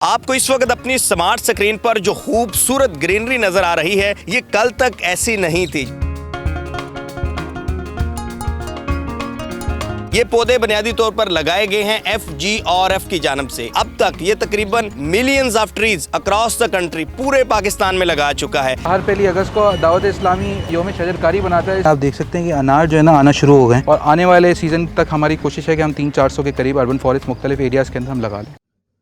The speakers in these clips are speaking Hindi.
आपको इस वक्त अपनी स्मार्ट स्क्रीन पर जो खूबसूरत ग्रीनरी नजर आ रही है, ये कल तक ऐसी नहीं थी। ये पौधे बुनियादी तौर पर लगाए गए हैं FGRF की जानिब से। अब तक ये तकरीबन millions of trees across the country पूरे पाकिस्तान में लगा चुका है। हर पहली अगस्त को दावत इस्लामी योम शजरकारी बनाता है। आप देख सकते हैं कि अनार जो है ना आना शुरू हो गए और आने वाले सीजन तक हमारी कोशिश है कि हम 300-400 के करीब अर्बन फॉरेस्ट मुख्तलिफ एरियाज़ के अंदर हम लगा लें।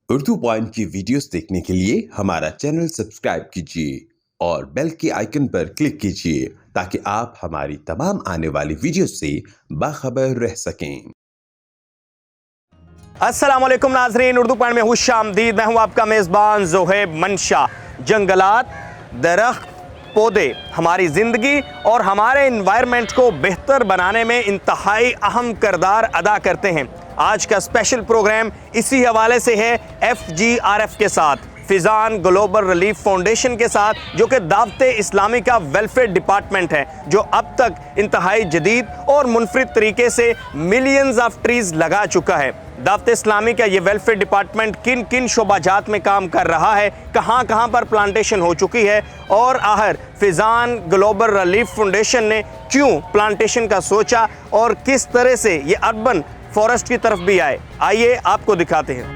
उर्दू पॉइंट की वीडियोस देखने के लिए हमारा चैनल सब्सक्राइब कीजिए और बेल के आइकन पर क्लिक कीजिए ताकि आप हमारी तमाम आने वाली वीडियोस से बाखबर रह सकें। अस्सलाम वालेकुम नाजरीन, उर्दू पॉइंट में खुशामदीद। मैं हूं आपका मेज़बान ज़ोहेब मंशा। जंगलात, दरख्त, पौधे हमारी ज़िंदगी और हमारे इन्वायरमेंट को बेहतर बनाने में इंतहाई अहम किरदार अदा करते हैं। आज का स्पेशल प्रोग्राम इसी हवाले से है FGRF के साथ, फिजान ग्लोबल रिलीफ फाउंडेशन के साथ, जो कि दावत इस्लामी का वेलफेयर डिपार्टमेंट है, जो अब तक इंतहाई जदीद और मुनफरिद तरीके से मिलियंस ऑफ ट्रीज़ लगा चुका है। दावत इस्लामी का ये वेलफेयर डिपार्टमेंट किन किन शोबाजात में काम कर रहा है, कहाँ कहाँ पर प्लांटेशन हो चुकी है और आहर फिजान ग्लोबल रिलीफ फाउंडेशन ने क्यों प्लांटेशन का सोचा और किस तरह से ये अर्बन फॉरेस्ट की तरफ भी आए, आइए आपको दिखाते हैं।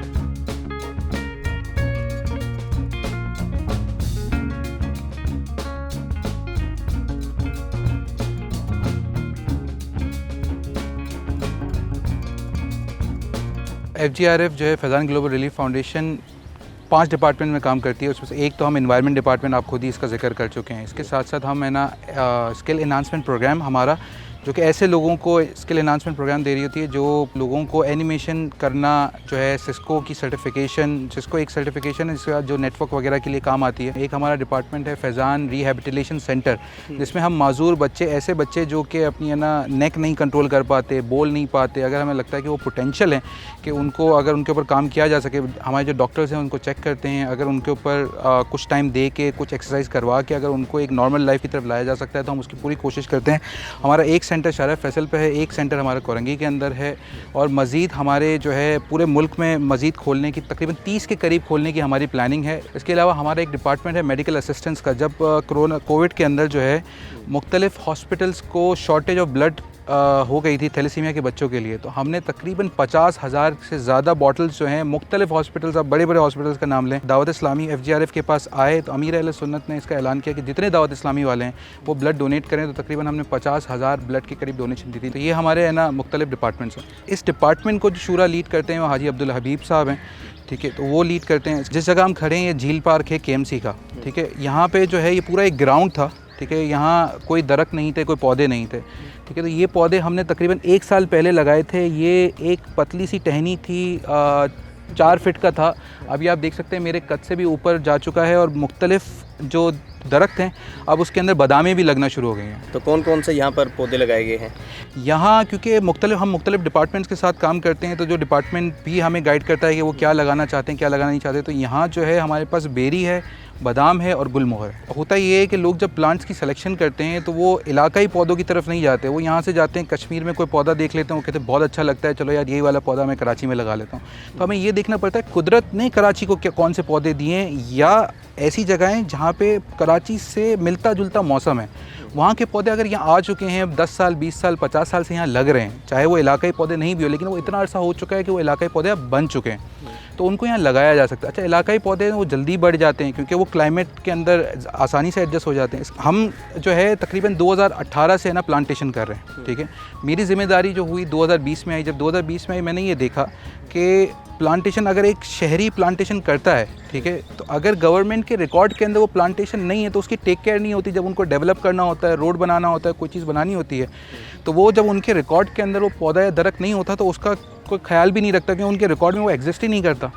FGRF जो है Faizan global relief foundation 5 department में काम करती है। उसमें से एक तो हम एनवायरनमेंट डिपार्टमेंट, आप खुद ही इसका जिक्र कर चुके हैं। इसके साथ साथ हम है ना स्किल एनहांसमेंट प्रोग्राम हमारा, जो कि ऐसे लोगों को स्किल एनहांसमेंट प्रोग्राम दे रही होती है जो लोगों को एनिमेशन करना जो है, सिस्को की सर्टिफिकेशन, सिस्को एक सर्टिफिकेशन है जिसके बाद जो नेटवर्क वगैरह के लिए काम आती है। एक हमारा डिपार्टमेंट है फैज़ान रिहैबिलिटेशन सेंटर, जिसमें हम माजूर बच्चे, ऐसे बच्चे जो कि अपनी है ना नेक नहीं कंट्रोल कर पाते, बोल नहीं पाते, अगर हमें लगता है कि वो पोटेंशियल है कि उनको अगर उनके ऊपर काम किया जा सके, हमारे जो डॉक्टर्स हैं उनको चेक करते हैं, अगर उनके ऊपर कुछ टाइम दे के कुछ एक्सरसाइज करवा के अगर उनको एक नॉर्मल लाइफ की तरफ लाया जा सकता है तो हम उसकी पूरी कोशिश करते हैं। हमारा एक सेंटर शारा फैसल पे है, एक सेंटर हमारा कोरंगी के अंदर है और मज़ीद हमारे जो है पूरे मुल्क में मज़ीद खोलने की तकरीबन 30 के करीब खोलने की हमारी प्लानिंग है। इसके अलावा हमारा एक डिपार्टमेंट है मेडिकल असिस्टेंस का। जब कोविड के अंदर जो है मुख्तलिफ हॉस्पिटल्स को शॉर्टेज ऑफ ब्लड हो गई थी थैलेसीमिया के बच्चों के लिए, तो हमने तकरीबन 50,000 से ज़्यादा बॉटल्स जो हैं मुख्तलिफ हॉस्पिटल्स, आप बड़े बड़े हॉस्पिटल्स का नाम लें, दावत इस्लामी FGRF के पास आए तो अमीर अहले सुन्नत ने इसका ऐलान किया कि जितने दावत इस्लामी वाले हैं वो ब्लड डोनेट करें, तो तकरीबन हमने 50,000 ब्लड के करीब डोनेशन दी थी। तो ये हमारे है ना मुख्तलिफ डिपार्टमेंट्स हैं। इस डिपार्टमेंट को जो शूरा लीड करते हैं वो हाजी अब्दुल हबीब साहब हैं, ठीक है, तो वो लीड करते हैं। जिस जगह हम खड़े हैं ये झील पार्क है KMC का, ठीक है। यहाँ पे जो है ये पूरा एक ग्राउंड था, ठीक है, यहाँ कोई दरख्त नहीं थे, कोई पौधे नहीं थे, ठीक है। तो ये पौधे हमने तकरीबन 1 साल पहले लगाए थे। ये एक पतली सी टहनी थी, 4 फीट का था। अभी आप देख सकते हैं मेरे कद से भी ऊपर जा चुका है और मुख्तलिफ जो दरख्त हैं अब उसके अंदर बादामें भी लगना शुरू हो गई हैं। तो कौन कौन से यहाँ पर पौधे लगाए गए हैं? यहाँ क्योंकि हम मुख्तलिफ डिपार्टमेंट्स के साथ काम करते हैं, तो जो डिपार्टमेंट भी हमें गाइड करता है कि वो क्या लगाना चाहते हैं, क्या लगाना नहीं चाहते। तो यहाँ जो है हमारे पास बेरी है, बादाम है और गुलमोहर है। होता ये है कि लोग जब प्लांट्स की सिलेक्शन करते हैं तो वो इलाकाई पौधों की तरफ नहीं जाते, वो यहाँ से जाते हैं कश्मीर में कोई पौधा देख लेते हैं, वो कहते हैं बहुत अच्छा लगता है, चलो यार यही वाला पौधा मैं कराची में लगा लेता हूँ। तो हमें ये देखना पड़ता है कुदरत ने कराची को कौन से पौधे दिए हैं, या ऐसी जगहें जहाँ पे कराची से मिलता जुलता मौसम है, वहाँ के पौधे अगर यहाँ आ चुके हैं 10 साल 20 साल 50 साल से यहाँ लग रहे हैं, चाहे वो इलाकाई पौधे नहीं भी हो, लेकिन वो इतना अर्सा हो चुका है कि वो इलाकाई पौधे अब बन चुके हैं, तो उनको यहाँ लगाया जा सकता है। अच्छा, इलाकाई पौधे वो जल्दी बढ़ जाते हैं क्योंकि वो क्लाइमेट के अंदर आसानी से एडजस्ट हो जाते हैं। हम जो है तकरीबन 2018 से ना प्लांटेशन कर रहे हैं, ठीक है। मेरी ज़िम्मेदारी जो हुई 2020 में आई। जब 2020 में आई मैंने ये देखा कि प्लांटेशन अगर एक शहरी प्लांटेशन करता है, ठीक है, तो अगर गवर्नमेंट के रिकॉर्ड के अंदर वो प्लांटेशन नहीं है तो उसकी टेक केयर नहीं होती। जब उनको डेवलप करना होता है, रोड बनाना होता है, कोई चीज़ बनानी होती है, तो वो जब उनके रिकॉर्ड के अंदर वो पौधा या दरख्त नहीं होता तो उसका कोई ख्याल भी नहीं रखता कि उनके रिकॉर्ड में वो एग्जिस्ट ही नहीं करता,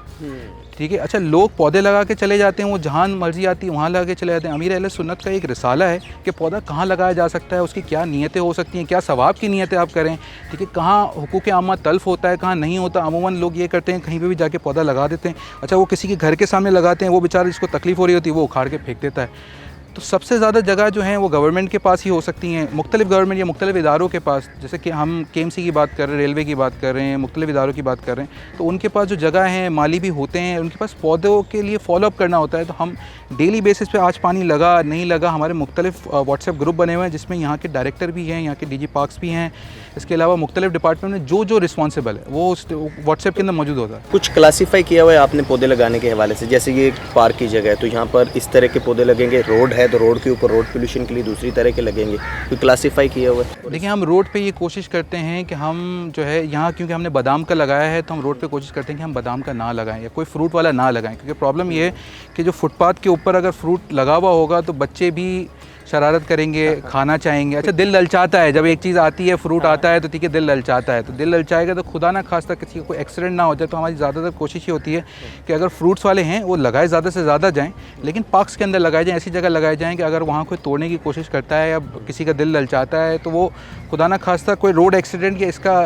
ठीक है। अच्छा, लोग पौधे लगा के चले जाते हैं, वो जहाँ मर्जी आती है वहाँ लगा के चले जाते हैं। अमीर अहले सुन्नत का एक रिसाला है कि पौधा कहाँ लगाया जा सकता है, उसकी क्या नीयतें हो सकती हैं, क्या सवाब की नीयतें आप करें, ठीक है, कहाँ हुकूक आमा तल्फ होता है, कहाँ नहीं होता। अमूमन लोग ये करते हैं कहीं पे भी जाके पौधा लगा देते हैं। अच्छा, वो किसी के घर के सामने लगाते हैं, वो बेचारा जिसको तकलीफ़ हो रही होती है वो उखाड़ के फेंक देता है। तो सबसे ज़्यादा जगह जो हैं वो गवर्नमेंट के पास ही हो सकती हैं, मुख्तलिफ गवर्नमेंट या मुख्तलिफ इदारों के पास। जैसे कि हम KMC की बात कर रहे हैं, रेलवे की बात कर रहे हैं, मुख्तलिफ इदारों की बात कर रहे हैं, तो उनके पास जो जगह हैं, माली भी होते हैं, उनके पास पौधों के लिए फॉलोअप करना होता है। तो हम डेली बेसिस पे आज पानी लगा नहीं लगा, हमारे मुख्तलिफ व्हाट्सएप ग्रुप बने हुए हैं जिसमें यहाँ के डायरेक्टर भी हैं, यहाँ के DG पार्क्स भी हैं, इसके अलावा मुख्तलिफ डिपार्टमेंट में जो रिस्पॉन्सिबल है वो उस व्हाट्सएप के अंदर मौजूद होता है। कुछ क्लासीफाई किया हुआ है आपने पौधे लगाने के हवाले से, जैसे ये पार्क की जगह है तो यहाँ पर इस तरह के पौधे लगेंगे, रोड है तो रोड के ऊपर रोड पोल्यूशन के लिए दूसरी तरह के लगेंगे, कोई क्लासीफाई किया हुआ है? देखिए, हम रोड पे ये कोशिश करते हैं कि हम जो है यहाँ, क्योंकि हमने बादाम का लगाया है तो हम रोड पे कोशिश करते हैं कि हम बादाम का ना लगाएं या कोई फ्रूट वाला ना लगाएं, क्योंकि प्रॉब्लम ये है कि जो फुटपाथ के ऊपर अगर फ्रूट लगा हुआ होगा तो बच्चे भी शरारत करेंगे, खाना चाहेंगे। अच्छा, दिल ललचाता है जब एक चीज़ आती है, फ्रूट आता है तो ठीक है, दिल ललचाता है, तो दिल ललचाएगा तो खुदा ना खास्ता किसी का कोई एक्सीडेंट ना हो जाए। तो हमारी ज़्यादातर कोशिश ये होती है कि अगर फ्रूट्स वाले हैं वो लगाए ज़्यादा से ज़्यादा जाएँ, लेकिन पार्क्स के अंदर लगाए जाएँ, ऐसी जगह लगाए जाएँ कि अगर वहाँ कोई तोड़ने की कोशिश करता है या किसी का दिल ललचाता है तो वो खुदा ना खास्ता कोई रोड एक्सीडेंट या इसका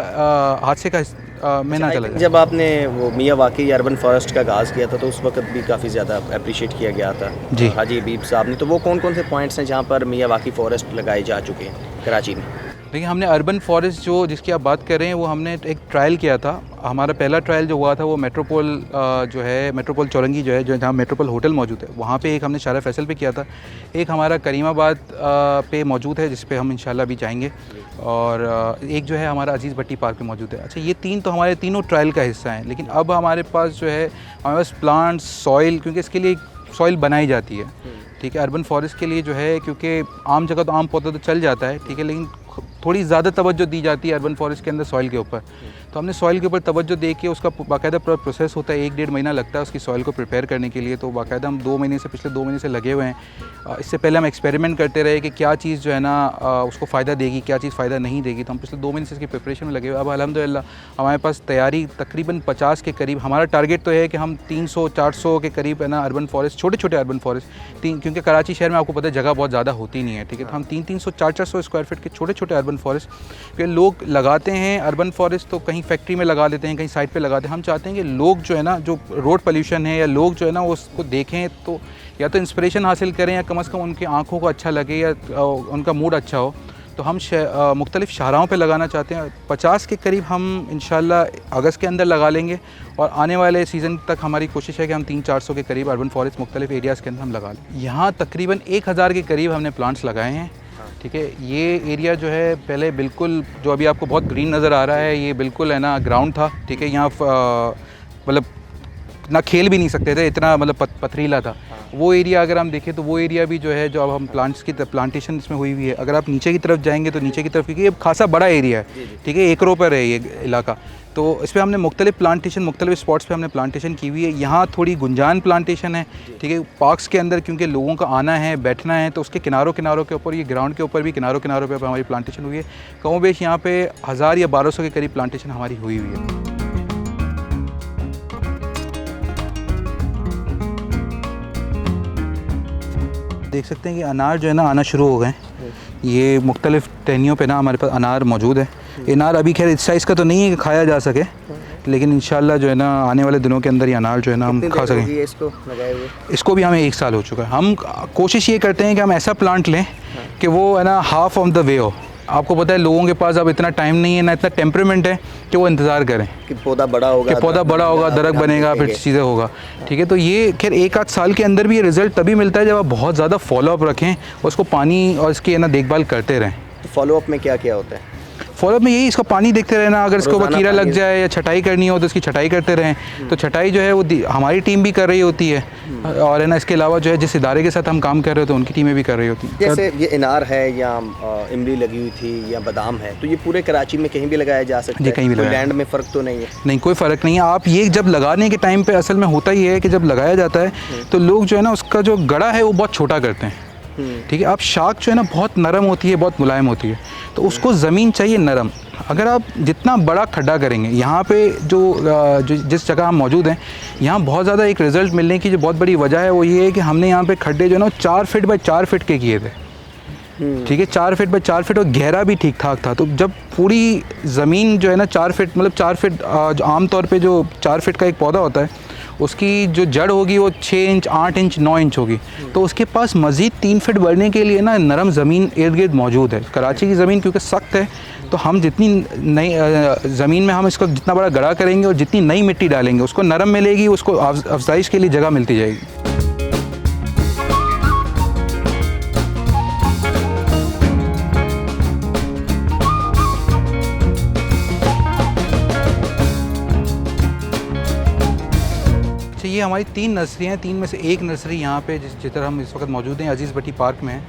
हादसे का में ना चला जाए। जब आपने वो मियाँ वाकई अर्बन फॉरेस्ट का आगाज़ किया था तो उस वक्त भी काफ़ी ज़्यादा अप्रिशिएट किया गया था जी हाजी हबीब साहब ने, तो वो कौन कौन से पॉइंट्स हैं जहाँ पर मियाँ वाकई फॉरेस्ट लगाए जा चुके हैं कराची में? देखिए, हमने अर्बन फॉरेस्ट जो जिसकी आप बात कर रहे हैं वो हमने एक ट्रायल किया था। हमारा पहला ट्रायल जो हुआ था वो मेट्रोपोल जो है, मेट्रोपोल चौरंगी जो है, जो जहाँ मेट्रोपोल होटल मौजूद है, वहाँ पे एक हमने शारा फैसल पे किया था, एक हमारा करीमाबाद पे मौजूद है जिस पे हम इंशाल्लाह भी जाएंगे, और एक जो है हमारा अजीज़ भट्टी पार्क में मौजूद है। अच्छा, ये तीन तो हमारे तीनों ट्रायल का हिस्सा हैं, लेकिन अब हमारे पास जो है हमारे पास प्लांट्स, सॉइल, क्योंकि इसके लिए सॉइल बनाई जाती है, ठीक है, अर्बन फॉरेस्ट के लिए जो है, क्योंकि आम जगह तो आम पौधा तो चल जाता है, ठीक है, लेकिन थोड़ी ज़्यादा तवज्जो दी जाती है अर्बन फॉरेस्ट के अंदर सॉइल के ऊपर। तो हमने सॉइल के ऊपर तवज्जो दे के उसका बाकायदा पूरा प्रोसेस होता है, 1-1.5 महीना लगता है उसकी सॉइल को प्रिपेयर करने के लिए। तो बाकायदा हम पिछले 2 महीने से लगे हुए हैं। इससे पहले हम एक्सपेरिमेंट करते रहे कि क्या चीज़ जो है ना उसको फ़ायदा देगी, क्या चीज़ फ़ायदा नहीं देगी। तो हम पिछले 2 महीने से इसकी प्रिपरेशन में लगे हुए। अब अल्हम्दुलिल्लाह हमारे पास तैयारी तकरीबन 50 के करीब, हमारा टारगेट तो है कि हम 300-400 के करीब है ना अर्बन फॉरेस्ट, छोटे अर्बन फॉरेस्ट, क्योंकि कराची शहर में आपको पता है जगह बहुत ज़्यादा होती नहीं है, ठीक है, तो हम 300-400 स्क्वायर फीट के छोटे अर्बन फॉरेस्ट के लोग लगाते हैं। अर्बन फॉरेस्ट तो कहीं फैक्ट्री में लगा देते हैं, कहीं साइड पे लगाते हैं। हम चाहते हैं कि लोग जो है ना, जो रोड पोल्यूशन है, या लोग जो है ना उसको देखें तो या तो इंस्पिरेशन हासिल करें या कम से कम उनकी आँखों को अच्छा लगे या उनका मूड अच्छा हो। तो हम मुख्तलिफ शाहराहों पे लगाना चाहते हैं। 50 के करीब हम इंशाल्लाह अगस्त के अंदर लगा लेंगे, और आने वाले सीज़न तक हमारी कोशिश है कि हम 300-400 के करीब अर्बन फॉरेस्ट मुख्तलिफ एरियाज़ के अंदर हम लगा लें। यहाँ तकरीबन 1000 के करीब हमने प्लांट्स लगाए हैं, ठीक है। ये एरिया जो है पहले बिल्कुल, जो अभी आपको बहुत ग्रीन नज़र आ रहा है, ये बिल्कुल है ना ग्राउंड था, ठीक है, यहाँ मतलब ना खेल भी नहीं सकते थे, इतना मतलब पथरीला था वो एरिया। अगर हम देखें तो वो एरिया भी जो है, जो अब हम प्लांट्स की प्लांटेशन इसमें हुई हुई है। अगर आप नीचे की तरफ जाएंगे तो नीचे की तरफ, क्योंकि ये खासा बड़ा एरिया है, ठीक है, एकड़ों पर है ये इलाका, तो इस पर हमने मुख्तलिफ प्लांटेशन, मुख्तलिफ स्पॉट्स पे हमने प्लांटेशन की हुई है। यहाँ थोड़ी गुंजान प्लांटेशन है, ठीक है, पार्क्स के अंदर, क्योंकि लोगों का आना है, बैठना है, तो उसके किनारों के ऊपर, ये ग्राउंड के ऊपर भी किनारों पे हमारी प्लांटेशन हुई है। कमो बेश यहाँ पे 1000 या 1200 के करीब प्लांटेशन हमारी हुई है। देख सकते हैं कि अनार जो है ना आना शुरू हो गए। ये मुख्तलिफ टहनियों पे ना हमारे पास अनार मौजूद है। अनार अभी खैर इस साइज़ का तो नहीं है कि खाया जा सके, लेकिन इंशाल्लाह जो है ना आने वाले दिनों के अंदर ये अनार जो है ना हम खा सकें। इसको लगाए हुए, इसको भी हमें 1 साल हो चुका है। हम कोशिश ये करते हैं कि हम ऐसा प्लांट लें कि वो है ना हाफ ऑफ द वे हो। आपको पता है लोगों के पास अब इतना टाइम नहीं है, ना इतना टेम्परामेंट है कि वो इंतज़ार करें कि पौधा बड़ा होगा, दरख्त बनेगा, फिर चीज़ें होगा, ठीक है। तो ये खैर 1-8 साल के अंदर भी ये रिज़ल्ट तभी मिलता है जब आप बहुत ज़्यादा फॉलोअप रखें, उसको पानी और इसकी है ना देखभाल करते रहें। तो फॉलोअप में क्या होता है? फॉलोअप में यही, इसका पानी देखते रहना, अगर इसको कीड़ा लग जाए या छटाई करनी हो तो इसकी छटाई करते रहें। तो छटाई जो है वो हमारी टीम भी कर रही होती है, और है ना इसके अलावा जो है जिस इदारे के साथ हम काम कर रहे होते हैं उनकी टीमें भी कर रही होती हैं। जैसे ये अनार है या इमली लगी हुई थी या बादाम है, तो ये पूरे कराची में कहीं भी लगाया जा सकता है? कहीं भी लगाया, लैंड में फ़र्क तो नहीं है? नहीं, कोई फ़र्क नहीं है। आप ये जब लगाने के टाइम पे असल में होता ही है कि जब लगाया जाता है तो लोग जो है ना उसका जो गड़ा है वो बहुत छोटा करते हैं, ठीक है। आप शाख जो है ना बहुत नरम होती है, बहुत मुलायम होती है, तो उसको ज़मीन चाहिए नरम। अगर आप जितना बड़ा खड्डा करेंगे, यहाँ पे जो जिस जगह हम मौजूद हैं, यहाँ बहुत ज़्यादा एक रिज़ल्ट मिलने की जो बहुत बड़ी वजह है वो ये है कि हमने यहाँ पे खड्डे जो है ना 4 फीट बाय 4 फीट के किए थे, ठीक है, 4 फीट बाय 4 फीट, और गहरा भी ठीक ठाक था। तो जब पूरी ज़मीन जो है ना 4 फीट, मतलब 4 फीट जो आम तौर पे जो 4 फीट का एक पौधा होता है उसकी जो जड़ होगी वो 6 इंच 8 इंच 9 इंच होगी, तो उसके पास मज़ीद 3 फीट बढ़ने के लिए ना नरम ज़मीन इर्द गिर्द मौजूद है। कराची की ज़मीन क्योंकि सख्त है, तो हम जितनी नई ज़मीन में हम इसको जितना बड़ा गड़ा करेंगे और जितनी नई मिट्टी डालेंगे उसको नरम मिलेगी, उसको अफजाइश के लिए जगह मिलती जाएगी। अच्छा, ये हमारी 3 नर्सरी हैं, 3 में से एक नर्सरी यहाँ पे जिधर हम इस वक्त मौजूद हैं अजीज़ भट्टी पार्क में है।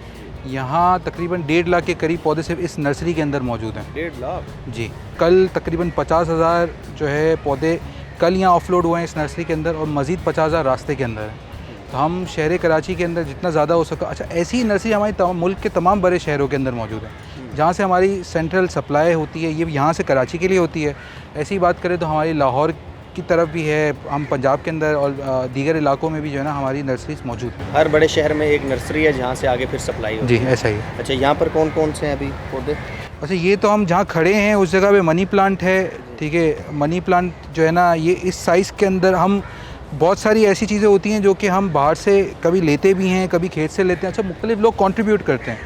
यहाँ तकरीबन 1.5 लाख के करीब पौधे सिर्फ इस नर्सरी के अंदर मौजूद हैं। 1.5 लाख? जी, कल तकरीबन 50,000 जो है पौधे कल यहाँ ऑफलोड हुए हैं इस नर्सरी के अंदर, और मज़ीद 50,000 रास्ते के अंदर हैं। तो हम शहर कराची के अंदर जितना ज़्यादा हो सका, अच्छा ऐसी ही नर्सरी हमारी मुल्क के तमाम बड़े शहरों के अंदर मौजूद है, जहाँ से हमारी सेंट्रल सप्लाई होती है, ये यहाँ से कराची के लिए होती है। ऐसी बात करें तो हमारी लाहौर की तरफ भी है, हम पंजाब के अंदर और दीगर इलाकों में भी जो है ना हमारी नर्सरीज मौजूद हैं। हर बड़े शहर में एक नर्सरी है जहाँ से आगे फिर सप्लाई होती जी, ऐसा ही है। अच्छा, यहाँ पर कौन कौन से हैं अभी पौधे? अच्छा, ये तो हम जहाँ खड़े हैं उस जगह पे मनी प्लांट है, ठीक है। मनी प्लांट जो है ना ये इस साइज़ के अंदर, हम बहुत सारी ऐसी चीज़ें होती हैं जो कि हम बाहर से कभी लेते भी हैं, कभी खेत से लेते हैं। अच्छा, मुख्तलिफ लोग कंट्रीब्यूट करते हैं,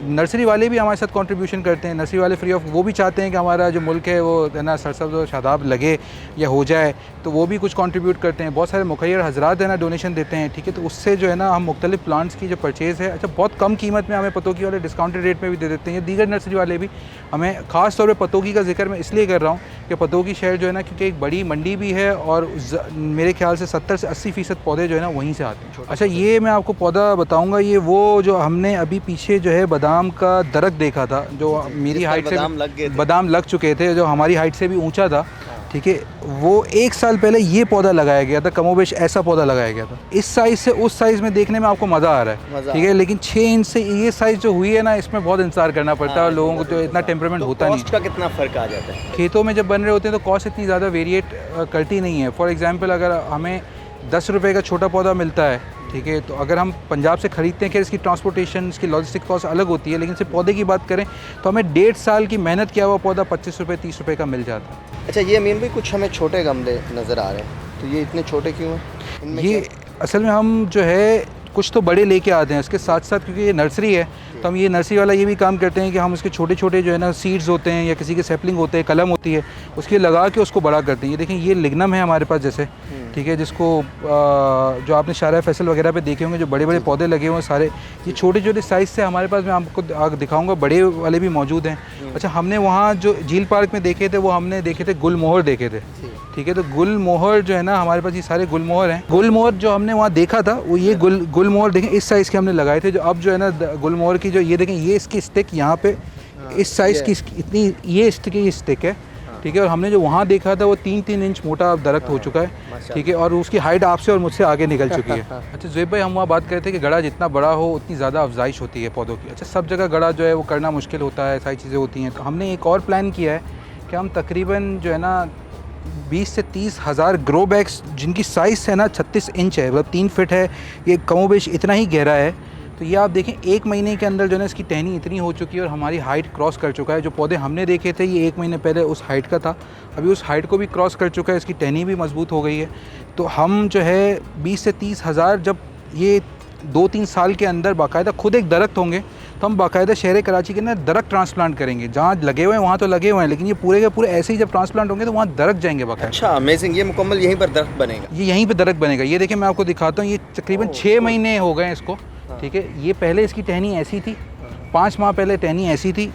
नर्सरी वाले भी हमारे साथ कंट्रीब्यूशन करते हैं। नर्सरी वाले फ्री ऑफ, वो भी चाहते हैं कि हमारा जो मुल्क है वो है ना सरसब्ज़ और शादाब लगे या हो जाए, तो वो भी कुछ कंट्रीब्यूट करते हैं। बहुत सारे मुखैर हजरात है ना डोनेशन देते हैं, ठीक है। तो उससे जो है ना हम मुख्तलिफ प्लांट्स की जो परचेज़ है, अच्छा बहुत कम कीमत में हमें पतोकी वाले डिस्काउंटेड रेट में भी दे देते हैं। दीगर नर्सरी वाले भी हमें, ख़ास तौर पर पतोकी का जिक्र मैं इसलिए कर रहा हूँ कि पतोकी शहर जो है ना क्योंकि एक बड़ी मंडी भी है और मेरे ख्याल से 70 से 80% पौधे जो है ना वहीं से आते हैं। अच्छा, ये मैं आपको पौधा बताऊँगा, ये वो जो हमने अभी पीछे जो है बादाम का दरख्त देखा था, जो मेरी हाइट से बादाम लग चुके थे, जो हमारी हाइट से भी ऊंचा था, ठीक है। वो 1 साल पहले ये पौधा लगाया गया था, कमोबेश ऐसा पौधा लगाया गया था। इस साइज़ से उस साइज़ में देखने में आपको मज़ा आ रहा है, ठीक है। लेकिन 6 इंच से ये साइज़ जो हुई है ना, इसमें बहुत इंतजार करना पड़ता है और लोगों को तो इतना टेम्परामेंट होता नहीं। कॉस्ट का कितना फ़र्क आ जाता है? खेतों में जब बन रहे होते हैं तो कॉस्ट इतनी ज़्यादा वेरिएट करती नहीं है। फॉर एग्ज़ाम्पल, अगर हमें 10 रुपये का छोटा पौधा मिलता है, ठीक है, तो अगर हम पंजाब से ख़रीदते हैं कि इसकी ट्रांसपोर्टेशन, इसकी लॉजिस्टिक कॉस्ट अलग होती है, लेकिन सिर्फ पौधे की बात करें तो हमें 1.5 साल की मेहनत किया हुआ पौधा 25 रुपये 30 रुपये का मिल जाता है। अच्छा, ये अमीन भाई कुछ हमें छोटे गमले नज़र आ रहे हैं, तो ये इतने छोटे क्यों हैं? इनमें ये असल में हम जो है कुछ तो बड़े लेके आते हैं, उसके साथ साथ क्योंकि ये नर्सरी है तो हम ये नर्सरी वाला ये भी काम करते हैं कि हम उसके छोटे छोटे जो है ना सीड्स होते हैं या किसी के सैपलिंग होते हैं, कलम होती है, उसके लगा के उसको बड़ा करते हैं। ये देखें, ये लिग्नम है हमारे पास जैसे, ठीक है, जिसको जो आपने शारा फैसल वगैरह पे देखे होंगे जो बड़े बड़े पौधे लगे हुए हैं सारे, ये छोटे छोटे साइज़ से हमारे पास, मैं आपको दिखाऊंगा, बड़े वाले भी मौजूद हैं। अच्छा, हमने वहाँ जो झील पार्क में देखे थे वो हमने देखे थे गुलमोहर देखे थे, ठीक है। तो गुलमोहर जो है ना हमारे पास ये सारे गुलमोहर हैं। गुलमोहर जो हमने वहाँ देखा था वो ये गुलमोहर देखें इस साइज़ के हमने लगाए थे, जो अब जो है ना गुलमोहर की जो ये देखें, ये इसकी स्टिक यहाँ पे इस साइज़ की इतनी ये स्टिक है, ठीक है। और हमने जो वहाँ देखा था वो 3-3 इंच मोटा दरख्त हो चुका है, ठीक है, और उसकी हाइट आपसे और मुझसे आगे निकल चुकी है। अच्छा ज़ुहैब भाई, हम वहाँ बात कर रहे थे कि गड़ा जितना बड़ा हो उतनी ज़्यादा अफजाइश होती है पौधों की। अच्छा, सब जगह गड़ा जो है वो करना मुश्किल होता है, सारी चीज़ें होती हैं। तो हमने एक और प्लान किया है कि हम तकरीबन जो है ना 20 से 30 हज़ार ग्रो बैग्स, जिनकी साइज़ है ना 36 इंच है, मतलब 3 फिट है, ये कमोबेश इतना ही गहरा है। तो ये आप देखें 1 महीने के अंदर जो है ना इसकी टहनी इतनी हो चुकी है और हमारी हाइट क्रॉस कर चुका है। जो पौधे हमने देखे थे ये 1 महीने पहले उस हाइट का था, अभी उस हाइट को भी क्रॉस कर चुका है, इसकी टहनी भी मजबूत हो गई है। तो हम जो है 20 से 30 हज़ार, जब ये 2-3 साल के अंदर बाकायदा खुद एक दरख्त होंगे तो हम बाकायदा शहर कराची के अंदर दरख्त ट्रांसप्लांट करेंगे। जहाँ लगे हुए हैं वहाँ तो लगे हुए हैं, लेकिन ये पूरे के पूरे ऐसे ही जब ट्रांसप्लांट होंगे तो वहाँ दरख्त जाएंगे बाकायदा। अच्छा, अमेजिंग, ये मुकम्मल यहीं पर दरख्त बनेगा? ये यहीं पे दरख्त बनेगा। ये देखिए मैं आपको दिखाता हूँ, ये तकरीबन 6 महीने हो गए इसको, ठीक है। ये पहले इसकी टहनी ऐसी थी, 5 माह पहले टहनी ऐसी थी,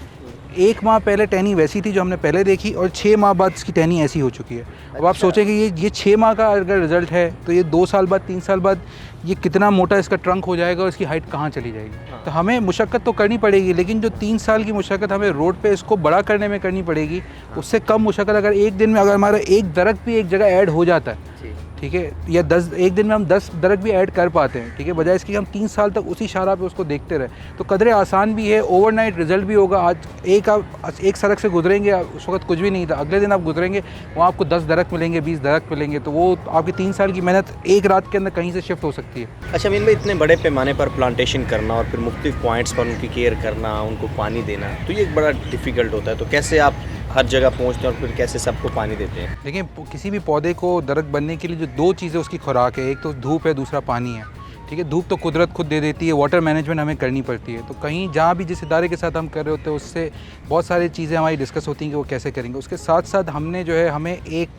1 माह पहले टहनी वैसी थी जो हमने पहले देखी, और 6 माह बाद इसकी टहनी ऐसी हो चुकी है। अब आप सोचेंगे ये 6 माह का अगर रिज़ल्ट है तो ये 2 साल बाद 3 साल बाद ये कितना मोटा इसका ट्रंक हो जाएगा और इसकी हाइट कहाँ चली जाएगी। तो हमें मुशक्क़त तो करनी पड़ेगी, लेकिन जो 3 साल की मुशक्क़त हमें रोड पे इसको बड़ा करने में करनी पड़ेगी, उससे कम मुशक्क़त अगर एक दिन में अगर हमारा एक दरख्त भी एक जगह ऐड हो जाता है, ठीक है, या 10 एक दिन में हम 10 दरख्त भी ऐड कर पाते हैं, ठीक है, बजाय इसकी हम 3 साल तक उसी शारा पे उसको देखते रहे, तो कदरे आसान भी है, ओवरनाइट रिजल्ट भी होगा। आज एक सड़क से गुजरेंगे, उस वक्त कुछ भी नहीं था, अगले दिन आप गुजरेंगे वहाँ आपको 10 दरख्त मिलेंगे, 20 दरख्त मिलेंगे, तो वो आपकी 3 साल की मेहनत एक रात के अंदर कहीं से शिफ्ट हो सकती है। अच्छा अमीन भाई, इतने बड़े पैमाने पर प्लांटेशन करना और फिर मुख्तलिफ पॉइंट्स पर उनकी केयर करना, उनको पानी देना, तो ये एक बड़ा डिफ़िकल्ट होता है, तो कैसे आप हर जगह पहुँचते हैं और फिर कैसे सबको पानी देते हैं? देखिए, किसी भी पौधे को दरख्त बनने के लिए जो 2 चीज़ें उसकी खुराक है, एक तो धूप है, दूसरा पानी है। ठीक है, धूप तो कुदरत खुद दे देती है, वाटर मैनेजमेंट हमें करनी पड़ती है। तो कहीं जहाँ भी जिस इदारे के साथ हम कर रहे होते हैं उससे बहुत सारी चीज़ें हमारी डिस्कस होती हैं कि वो कैसे करेंगे। उसके साथ साथ हमने जो है, हमें एक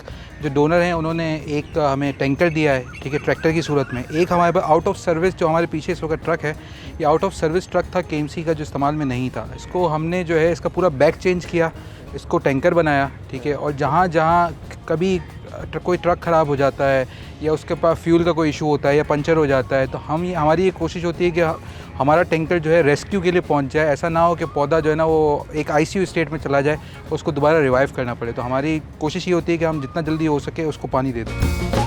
जो डोनर हैं उन्होंने एक हमें टैंकर दिया है, ठीक है, ट्रैक्टर की सूरत में। एक हमारे पास आउट ऑफ सर्विस जो हमारे पीछे इस वक्त ट्रक है, ये आउट ऑफ सर्विस ट्रक था KMC का, जो इस्तेमाल में नहीं था। इसको हमने जो है इसका पूरा बैक चेंज किया, इसको टैंकर बनाया, ठीक है। और जहाँ जहाँ कभी कोई ट्रक ख़राब हो जाता है या उसके पास फ्यूल का कोई इशू होता है या पंचर हो जाता है, तो हमारी ये कोशिश होती है कि हमारा टैंकर जो है रेस्क्यू के लिए पहुंच जाए। ऐसा ना हो कि पौधा जो है ना वो एक ICU स्टेट में चला जाए, उसको दोबारा रिवाइव करना पड़े। तो हमारी कोशिश ये होती है कि हम जितना जल्दी हो सके उसको पानी दे दें।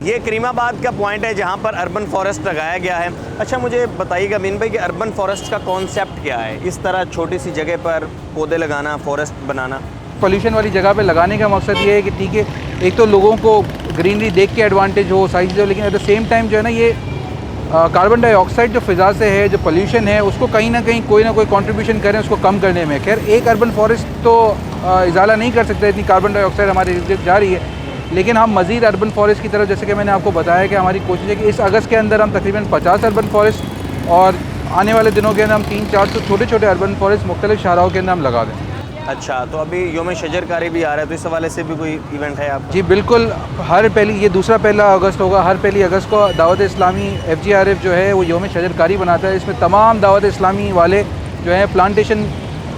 ये करीमाबाद का पॉइंट है जहाँ पर अर्बन फॉरेस्ट लगाया गया है। अच्छा, मुझे बताइएगा मीन भाई कि अर्बन फॉरेस्ट का कॉन्सेप्ट क्या है? इस तरह छोटी सी जगह पर पौधे लगाना, फॉरेस्ट बनाना। पोल्यूशन वाली जगह पे लगाने का मकसद ये है कि ठीक है, एक तो लोगों को ग्रीनरी देख के एडवांटेज हो, सारी चीज़ें, लेकिन एट द सेम टाइम जो है ना ये कार्बन डाइऑक्साइड जो फ़िज़ा से है, जो पोल्यूशन है, उसको कहीं ना कहीं कोई ना कोई कंट्रीब्यूशन करें उसको कम करने में। खैर, एक अर्बन फॉरेस्ट तो इजाला नहीं कर सकता, इतनी कार्बन डाइऑक्साइड हमारे इर्द गिर्द जा रही है। लेकिन हम मज़ीद अर्बन फॉरेस्ट की तरफ, जैसे कि मैंने आपको बताया कि हमारी कोशिश है कि इस अगस्त के अंदर हम तकरीबन 50 अर्बन फॉरेस्ट और आने वाले दिनों के अंदर हम 300-400 छोटे छोटे अर्बन फॉरेस्ट मुख्तलिफ शाहराहों के अंदर हम लगा दें। अच्छा, तो अभी योम शजरकारी भी आ रहा है, तो इस हवाले से भी कोई इवेंट है आप? जी बिल्कुल, ये दूसरा 1 अगस्त होगा। हर 1 अगस्त को दावत इस्लामी FGRF जो है वो योम शजरकारी बनाता है। इसमें तमाम दावत इस्लामी वाले जो है प्लांटेशन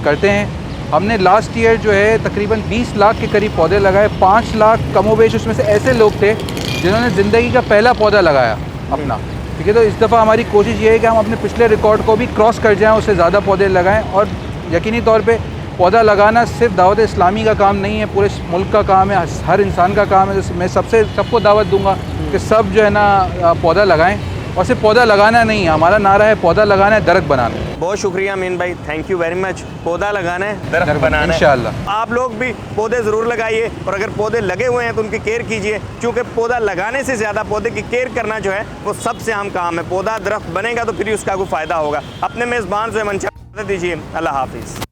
करते हैं। हमने लास्ट ईयर जो है तकरीबन 20 लाख के करीब पौधे लगाए। 5 लाख कमोबेश उसमें से ऐसे लोग थे जिन्होंने ज़िंदगी का पहला पौधा लगाया अपना, ठीक है। तो इस दफ़ा हमारी कोशिश ये है कि हम अपने पिछले रिकॉर्ड को भी क्रॉस कर जाएँ, उससे ज़्यादा पौधे लगाएँ। और यकीनी तौर पे पौधा लगाना सिर्फ दावत इस्लामी का काम नहीं है, पूरे मुल्क का काम है, हर इंसान का काम है। मैं सबको दावत दूंगा कि सब जो है ना पौधा लगाएं। और सिर्फ पौधा लगाना नहीं है, हमारा नारा है पौधा लगाना है, दरख्त बनाना है। बहुत शुक्रिया मीन भाई, थैंक यू वेरी मच। पौधा लगाना है, दरख्त बनाना है इंशाअल्लाह। आप लोग भी पौधे ज़रूर लगाइए, और अगर पौधे लगे हुए हैं तो उनकी केयर कीजिए, क्योंकि पौधा लगाने से ज़्यादा पौधे की केयर करना जो है वो सबसे अहम काम है। पौधा दरख्त बनेगा तो फिर उसका कोई फ़ायदा होगा। अपने मेज़बान से मंशा दीजिए। अल्लाह हाफिज़।